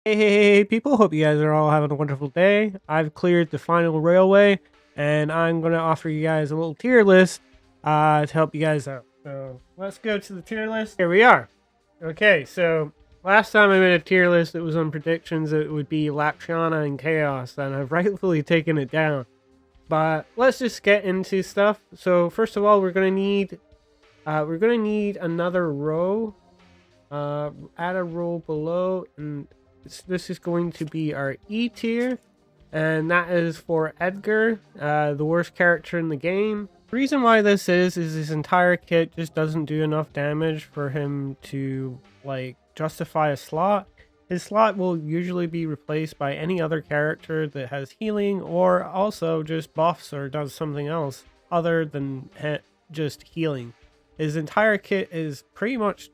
Hey, people, hope you guys are all having a wonderful day. I've cleared the final railway, and I'm going to offer you guys a little tier list to help you guys out. So let's go to the tier list. Here we are. Okay, so last time I made a tier list, it was on predictions. It would be Lapshana and Chaos, and I've rightfully taken it down. But let's just get into stuff. So first of all, we're going to need another row. Add a row below, and this is going to be our E tier, and that is for Edgar, the worst character in the game. The reason why this is his entire kit just doesn't do enough damage for him to justify a slot. His slot will usually be replaced by any other character that has healing or also just buffs or does something else other than just healing. His entire kit is pretty much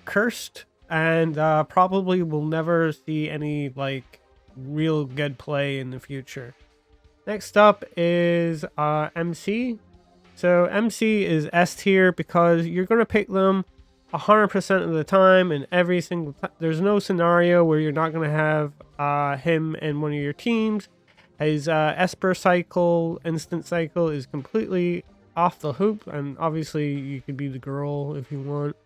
cursed, and probably will never see any real good play in the future. Next up is MC. So MC is S tier because you're going to pick them 100% of the time, and every single time. There's no scenario where you're not going to have him in one of your teams. His Esper cycle, instant cycle is completely off the hoop, and obviously you could be the girl if you want.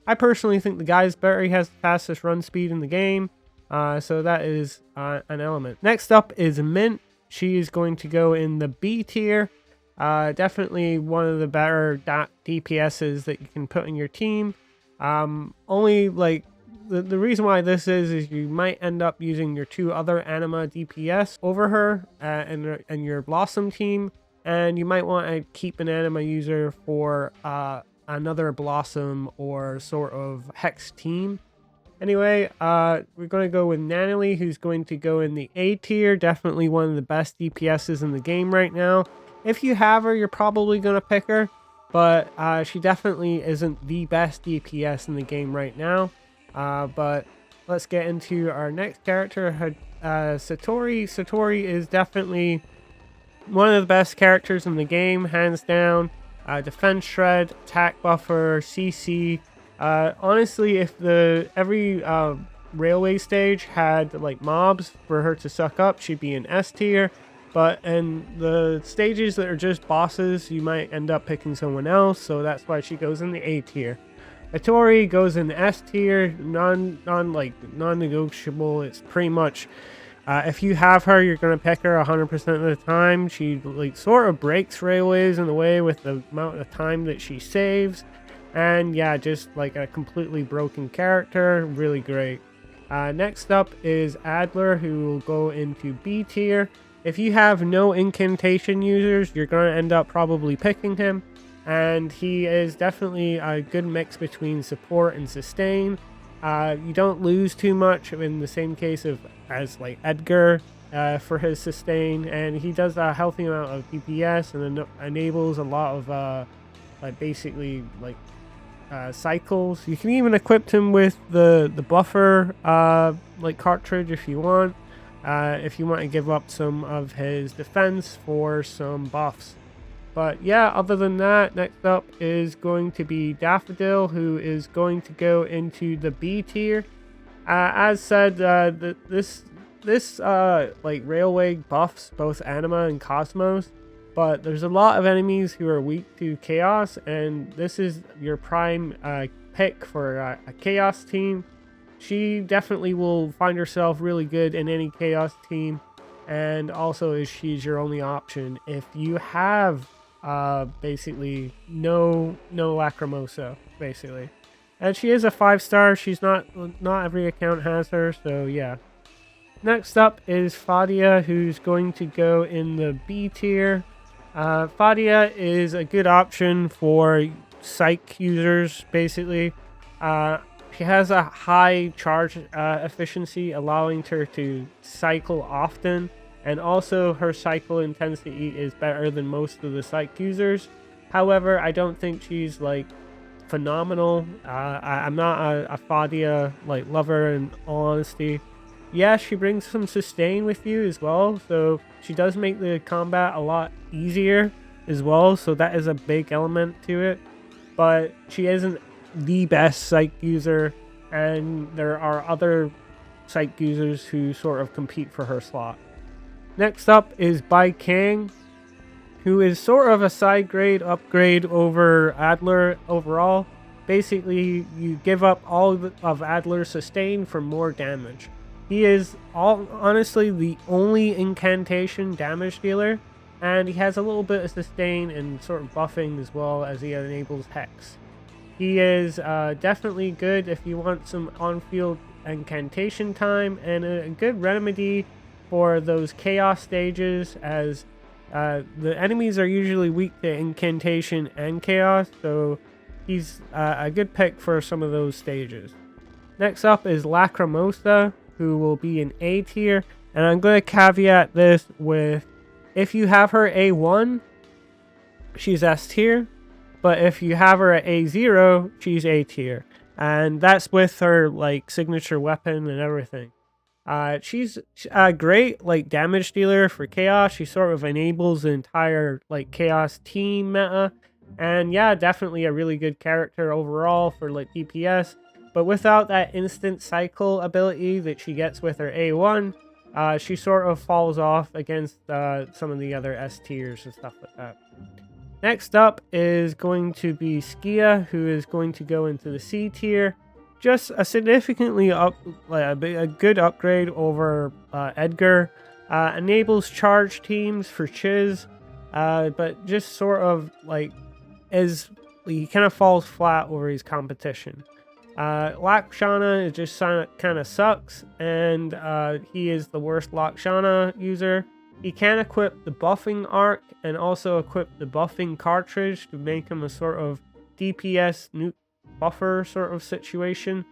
I personally think the guy's better. He has the fastest run speed in the game, so that is an element. Next up is Mint. She is going to go in the B tier. Definitely one of the better DPSs that you can put in your team. Only the reason why this is you might end up using your two other anima DPS over her and your Blossom team, and you might want to keep an anima user for another Blossom or sort of Hex team. Anyway, we're going to go with Nanalie, who's going to go in the A tier. Definitely one of the best DPSs in the game right now. If you have her, you're probably going to pick her, but she definitely isn't the best DPS in the game right now. But let's get into our next character, Satori. Satori is definitely one of the best characters in the game, hands down. Defense shred, attack buffer, CC. Honestly, if every railway stage had mobs for her to suck up, she'd be an S tier. But in the stages that are just bosses, you might end up picking someone else, so that's why she goes in the A tier. Satori goes in the S tier, non-negotiable. It's pretty much if you have her, you're going to pick her 100% of the time. She sort of breaks railways in the way with the amount of time that she saves. And yeah, just a completely broken character. Really great. Next up is Adler, who will go into B tier. If you have no incantation users, you're going to end up probably picking him. And he is definitely a good mix between support and sustain. You don't lose too much in the same case as Edgar for his sustain, and he does a healthy amount of DPS and enables a lot of cycles. You can even equip him with the buffer cartridge if you want to give up some of his defense for some buffs. But yeah, other than that, next up is going to be Daffodil, who is going to go into the B tier. As said, this railway buffs both Anima and Cosmos, but there's a lot of enemies who are weak to Chaos, and this is your prime pick for a Chaos team. She definitely will find herself really good in any Chaos team, and also she's your only option if you have basically no Lacrimosa, basically. And she is a 5-star. She's not every account has her, so yeah. Next up is Fadia, who's going to go in the B tier. Fadia is a good option for psych users, basically. She has a high charge efficiency, allowing her to cycle often. And also, her cycle intensity is better than most of the psych users. However, I don't think she's phenomenal. I'm not a Fadia lover in all honesty. Yeah, she brings some sustain with you as well, so she does make the combat a lot easier as well, so that is a big element to it. But she isn't the best psych user, and there are other psych users who sort of compete for her slot. Next up is Bai Kang, who is sort of a side grade upgrade over Adler overall. Basically, you give up all of Adler's sustain for more damage. He is honestly the only incantation damage dealer, and he has a little bit of sustain and sort of buffing as well as he enables Hex. He is definitely good if you want some on-field incantation time, and a good remedy for those chaos stages, as the enemies are usually weak to incantation and chaos, so he's a good pick for some of those stages. Next up is Lacrimosa, who will be an A tier, and I'm going to caveat this with, if you have her A1, she's S tier, but if you have her at A0, she's A tier, and that's with her like signature weapon and everything. She's a great like damage dealer for chaos. She sort of enables the entire like chaos team meta, and yeah, definitely a really good character overall for like DPS. But without that instant cycle ability that she gets with her A1, she sort of falls off against some of the other S tiers and stuff like that. Next up is going to be Skia, who is going to go into the C tier. Just a significantly a good upgrade over Edgar. Enables charge teams for Chiz, but just sort of like he kind of falls flat over his competition. Lakshana just kind of sucks, and he is the worst Lakshana user. He can equip the buffing arc and also equip the buffing cartridge to make him a sort of DPS nuke buffer sort of situation,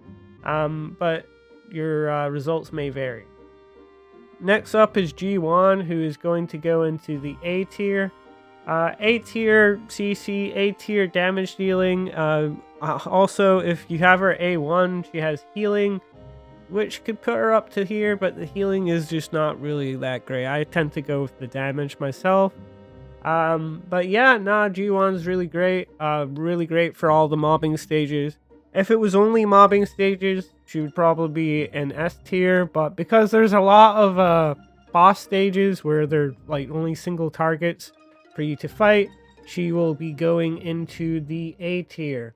but your results may vary. Next up is G1, who is going to go into the A tier. A tier CC, A tier damage dealing. Also, if you have her A1, she has healing, which could put her up to here, but the healing is just not really that great. I tend to go with the damage myself. But yeah, G1's really great for all the mobbing stages. If it was only mobbing stages, she would probably be an S tier, but because there's a lot of boss stages where they're like only single targets for you to fight, she will be going into the A tier.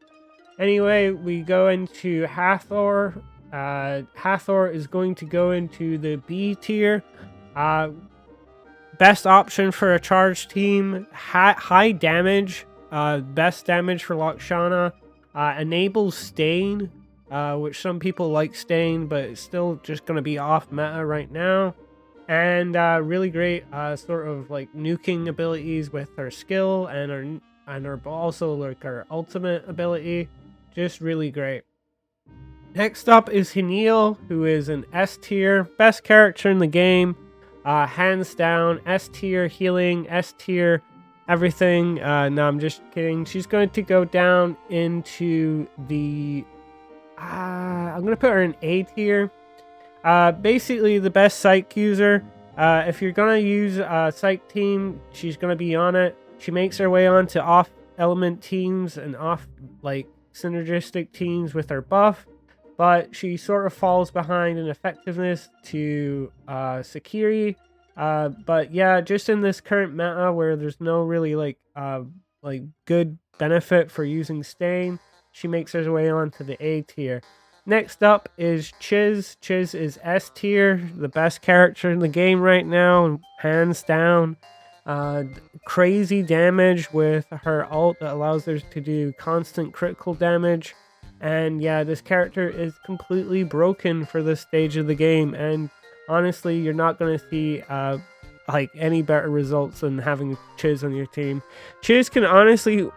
Anyway, we go into Hathor. Hathor is going to go into the B tier. Best option for a charge team, high damage, best damage for Lakshana, enables Stain, which some people like Stain, but it's still just going to be off meta right now, and really great sort of like nuking abilities with her skill and her also like her ultimate ability, just really great. Next up is Heniel, who is an S tier, best character in the game. Hands down, S tier healing, S tier everything. No, I'm just kidding. She's going to go down into the... I'm going to put her in A tier. Basically, the best psych user. If you're going to use a psych team, she's going to be on it. She makes her way onto off-element teams and like synergistic teams with her buff, but she sort of falls behind in effectiveness to Sakiri. But yeah, just in this current meta where there's no really like good benefit for using Stain, she makes her way onto the A tier. Next up is Chiz. Chiz is S tier, the best character in the game right now, hands down. Crazy damage with her ult that allows her to do constant critical damage. And yeah, this character is completely broken for this stage of the game, and honestly, you're not going to see like any better results than having Chiz on your team. Chiz can honestly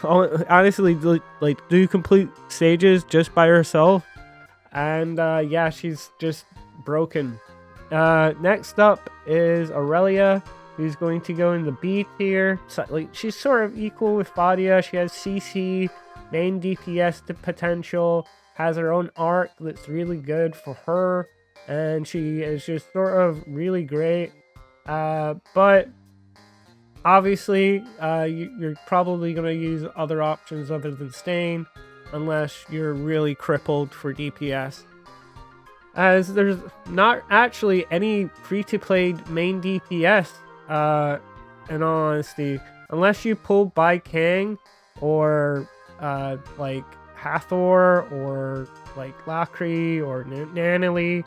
like do complete stages just by herself, and yeah, she's just broken. Next up is Aurelia, who's going to go in the B tier. So, like, she's sort of equal with Fadia. She has CC, main DPS potential, has her own arc that's really good for her, and she is just sort of really great. But obviously, you're probably going to use other options other than Stain, unless you're really crippled for DPS. as there's not actually any free-to-play main DPS, in all honesty, unless you pull by Kang or like Hathor or like Lakri or Nanalie.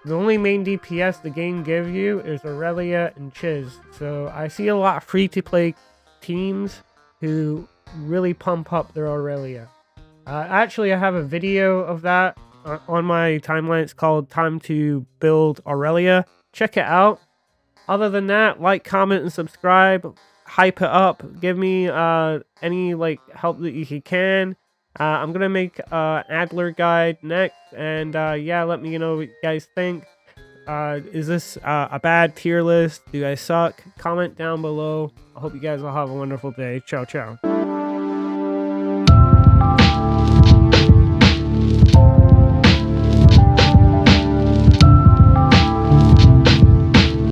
The only main DPS the game gives you is Aurelia and Chiz. So I see a lot of free-to-play teams who really pump up their Aurelia. Actually, I have a video of that on my timeline. It's called Time to Build Aurelia. Check it out. Other than that, like, comment, and subscribe. Hype it up. Give me any like help that you can. I'm gonna make Adler guide next, and yeah, let me know what you guys think. Is this a bad tier list? Do I suck? Comment down below. I hope you guys will have a wonderful day. Ciao, ciao.